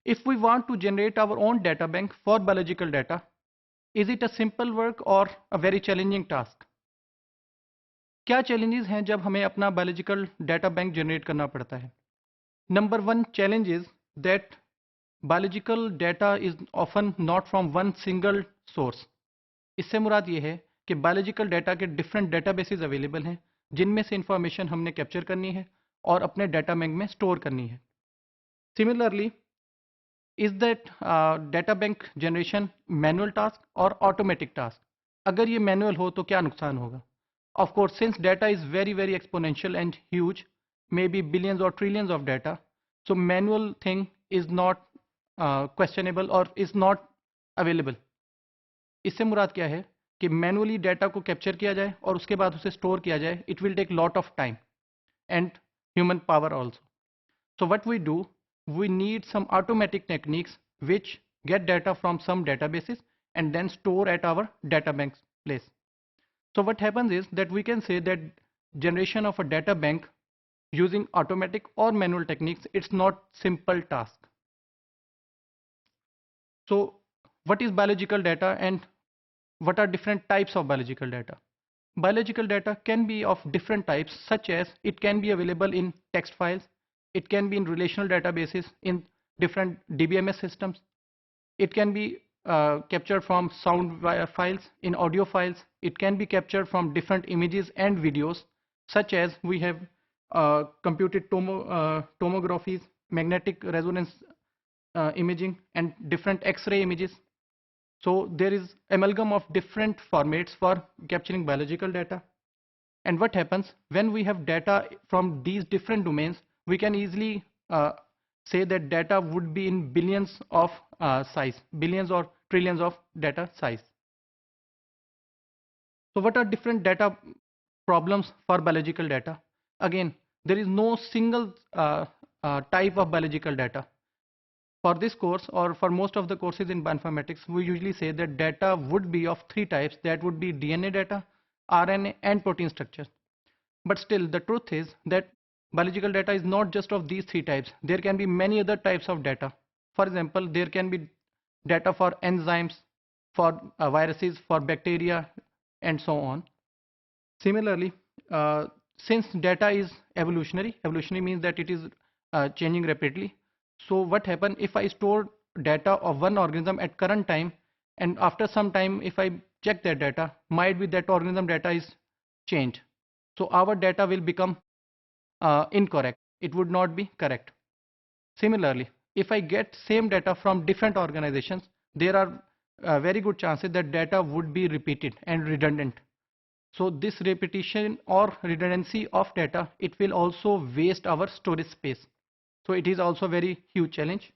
If we want to generate our own data bank for biological data, is it a simple work or a very challenging task? क्या challenges हैं जब हमें अपना biological data bank generate करना पड़ता है? Number one challenge is that biological data is often not from one single source. इससे मुराद ये है कि बायोलॉजिकल डाटा के डिफरेंट डेटाबेसेस अवेलेबल हैं जिनमें से इंफॉर्मेशन हमने कैप्चर करनी है और अपने डाटा बैंक में स्टोर करनी है. Similarly, is that data bank generation manual task और ऑटोमेटिक टास्क? अगर ये मैनुअल हो तो क्या नुकसान होगा? Of course, since data is very very exponential and huge, may be billions और trillions of data, so manual thing is not questionable और इज नॉट अवेलेबल. इससे मुराद क्या है कि मैनुअली डाटा को कैप्चर किया जाए और उसके बाद उसे स्टोर किया जाए. It will take lot of time and human power also. So what we do, we need some automatic techniques which get data from some databases and then store at our data bank place. So what happens is that we can say that generation of a data bank using automatic or manual techniques, it's not simple task. So what is biological data and what are different types of biological data? Biological data can be of different types, such as it can be available in text files, it can be in relational databases in different DBMS systems, it can be captured from sound files, in audio files, it can be captured from different images and videos, such as we have computed tomographies, magnetic resonance imaging and different X-ray images. So there is amalgam of different formats for capturing biological data. And what happens when we have data from these different domains, we can easily say that data would be in billions of size, billions or trillions of data size. So what are different data problems for biological data? Again, there is no single type of biological data. For this course, or for most of the courses in bioinformatics, we usually say that data would be of three types. That would be DNA data, RNA and protein structure. But still, the truth is that biological data is not just of these three types. There can be many other types of data. For example, there can be data for enzymes, for viruses, for bacteria, and so on. Similarly, since data is evolutionary means that it is changing rapidly. So what happens if I store data of one organism at current time, and after some time if I check that data, might be that organism data is changed. So our data will become incorrect. It would not be correct. Similarly, if I get same data from different organizations, there are very good chances that data would be repeated and redundant. So this repetition or redundancy of data, it will also waste our storage space. So it is also a very huge challenge.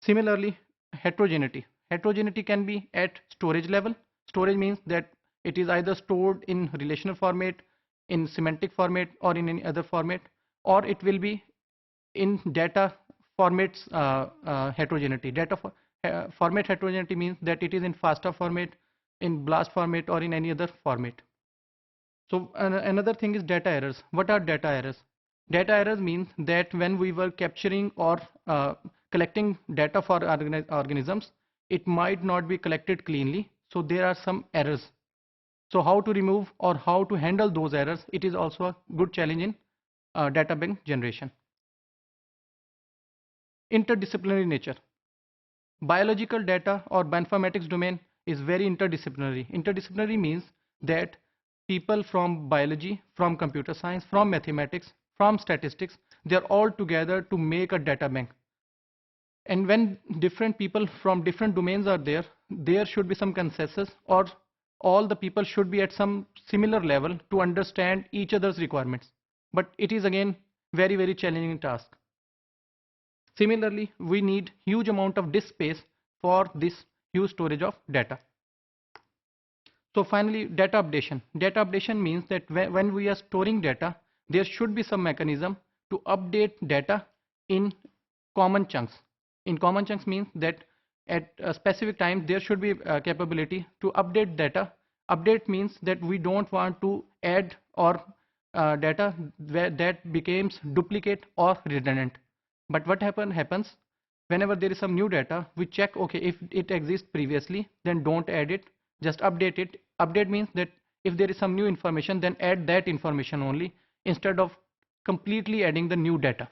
Similarly, heterogeneity. Heterogeneity can be at storage level. Storage means that it is either stored in relational format, in semantic format, or in any other format, or it will be in data formats heterogeneity. Format heterogeneity means that it is in FASTA format, in BLAST format, or in any other format. So another thing is data errors. What are data errors? Data errors means that when we were capturing or collecting data for organisms, it might not be collected cleanly. So there are some errors. So how to remove or how to handle those errors, it is also a good challenge in data bank generation. Interdisciplinary nature. Biological data or bioinformatics domain is very interdisciplinary. Interdisciplinary means that people from biology, from computer science, from mathematics, from statistics, they are all together to make a data bank. And when different people from different domains are there, there should be some consensus, or all the people should be at some similar level to understand each other's requirements. But it is again very, very challenging task. Similarly, we need huge amount of disk space for this huge storage of data. So finally, data updation. Data updation means that when we are storing data, there should be some mechanism to update data in common chunks. In common chunks means that at a specific time there should be a capability to update data. Update means that we don't want to add or data that becomes duplicate or redundant. But what happens whenever there is some new data, we check, okay, if it exists previously, then don't add it, just update it. Update means that if there is some new information, then add that information only instead of completely adding the new data.